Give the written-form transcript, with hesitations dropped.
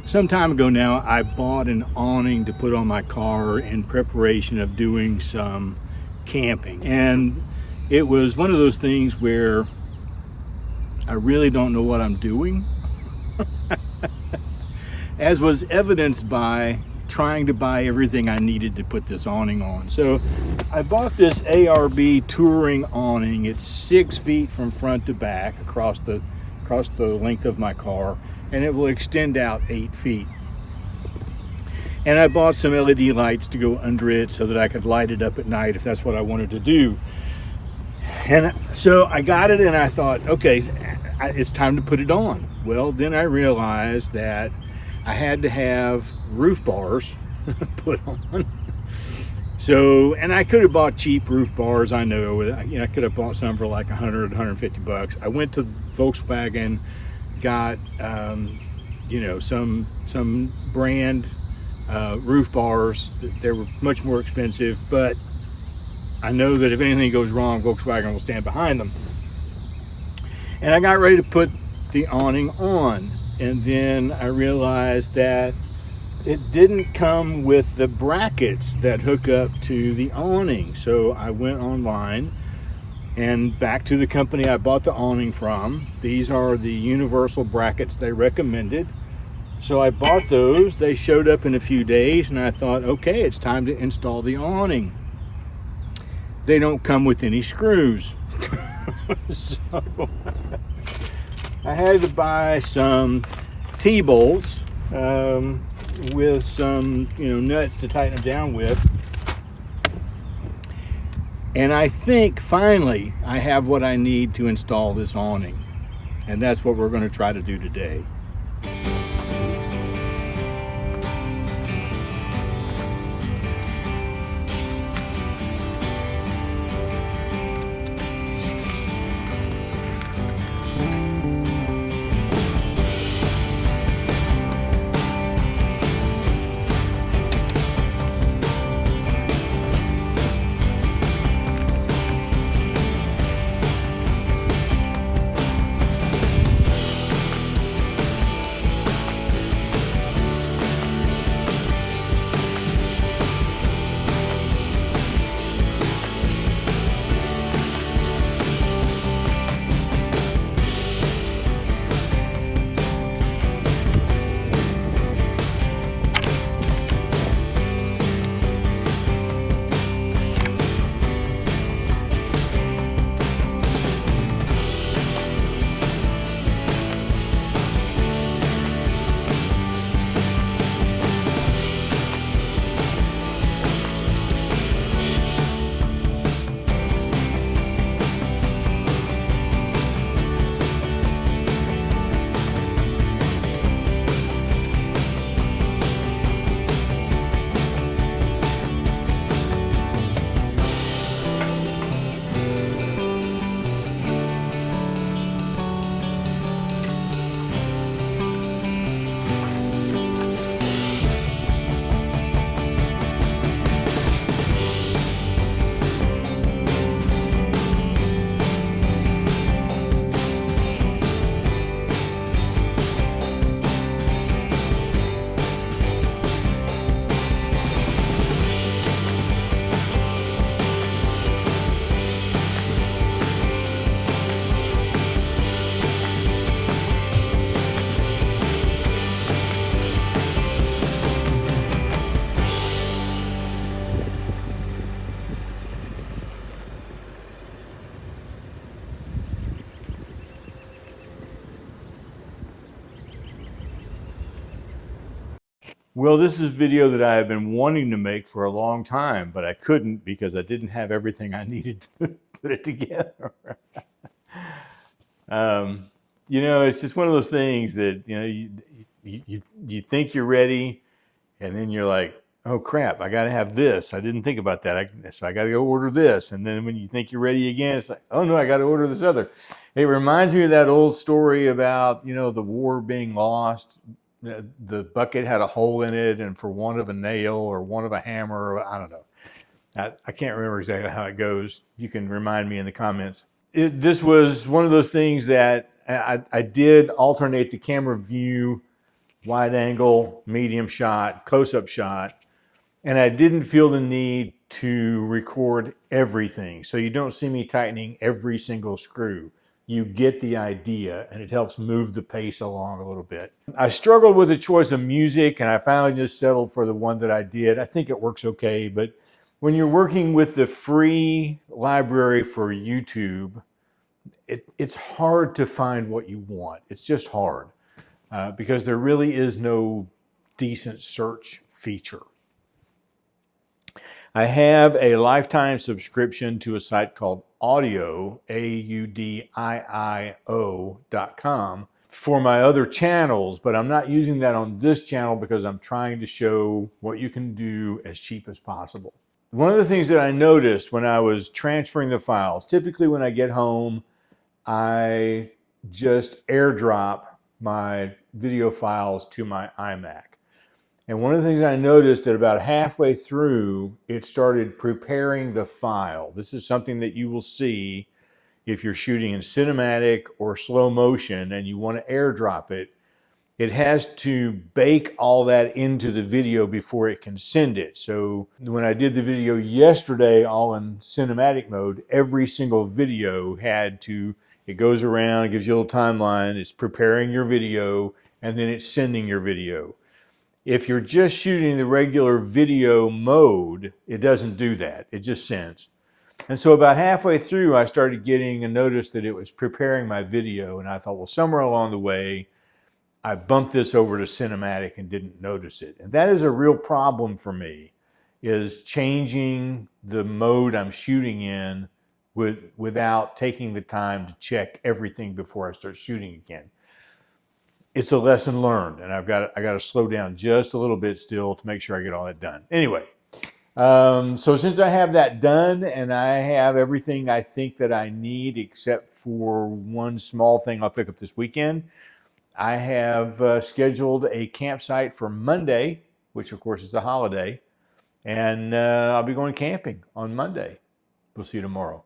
Some time ago now, I bought an awning to put on my car in preparation of doing some camping. And it was one of those things where I really don't know what I'm doing, as was evidenced by trying to buy everything I needed to put this awning on. So I bought this ARB touring awning. It's 6 feet from front to back across the length of my car, and it will extend out 8 feet. And I bought some LED lights to go under it so that I could light it up at night if that's what I wanted to do. And so I got it and I thought, okay, it's time to put it on. Well, then I realized that I had to have roof bars put on. So, and I could have bought cheap roof bars, I know. I could have bought some for like 100, 150 bucks. I went to Volkswagen, got, some brand roof bars. They were much more expensive, but I know that if anything goes wrong, Volkswagen will stand behind them. And I got ready to put the awning on, and then I realized that it didn't come with the brackets that hook up to the awning. So I went online and back to the company I bought the awning from. These are the universal brackets they recommended. So I bought those. They showed up in a few days, and I thought, okay, it's time to install the awning. They don't come with any screws. So I had to buy some T-bolts with some nuts to tighten them down with. And I think finally I have what I need to install this awning. And that's what we're going to try to do today. Well, this is a video that I have been wanting to make for a long time, but I couldn't because I didn't have everything I needed to put it together. It's just one of those things that, you think you're ready, and then you're like, oh crap, I got to have this. I didn't think about that. So I got to go order this. And then when you think you're ready again, it's like, oh no, I got to order this other. It reminds me of that old story about, the war being lost. The bucket had a hole in it, and for want of a nail or want of a hammer, or I don't know. I can't remember exactly how it goes. You can remind me in the comments. This was one of those things that I did alternate the camera view wide angle, medium shot, close-up shot, and I didn't feel the need to record everything. So you don't see me tightening every single screw. You get the idea, and it helps move the pace along a little bit. I struggled with the choice of music, and I finally just settled for the one that I did. I think it works okay, but when you're working with the free library for YouTube, it's hard to find what you want. It's just hard because there really is no decent search feature. I have a lifetime subscription to a site called Audio, AUDIIO.com, for my other channels, but I'm not using that on this channel because I'm trying to show what you can do as cheap as possible. One of the things that I noticed when I was transferring the files, typically when I get home, I just airdrop my video files to my iMac. And one of the things I noticed that about halfway through, it started preparing the file. This is something that you will see if you're shooting in cinematic or slow motion and you want to airdrop it. It has to bake all that into the video before it can send it. So when I did the video yesterday, all in cinematic mode, every single video it goes around, it gives you a little timeline, it's preparing your video, and then it's sending your video. If you're just shooting the regular video mode, it doesn't do that. It just sends. And so about halfway through, I started getting a notice that it was preparing my video. And I thought, well, somewhere along the way, I bumped this over to cinematic and didn't notice it. And that is a real problem for me, is changing the mode I'm shooting in without taking the time to check everything before I start shooting again. It's a lesson learned, and I got to slow down just a little bit still to make sure I get all that done. Anyway, so since I have that done and I have everything I think that I need except for one small thing I'll pick up this weekend, I have scheduled a campsite for Monday, which of course is a holiday, and I'll be going camping on Monday. We'll see you tomorrow.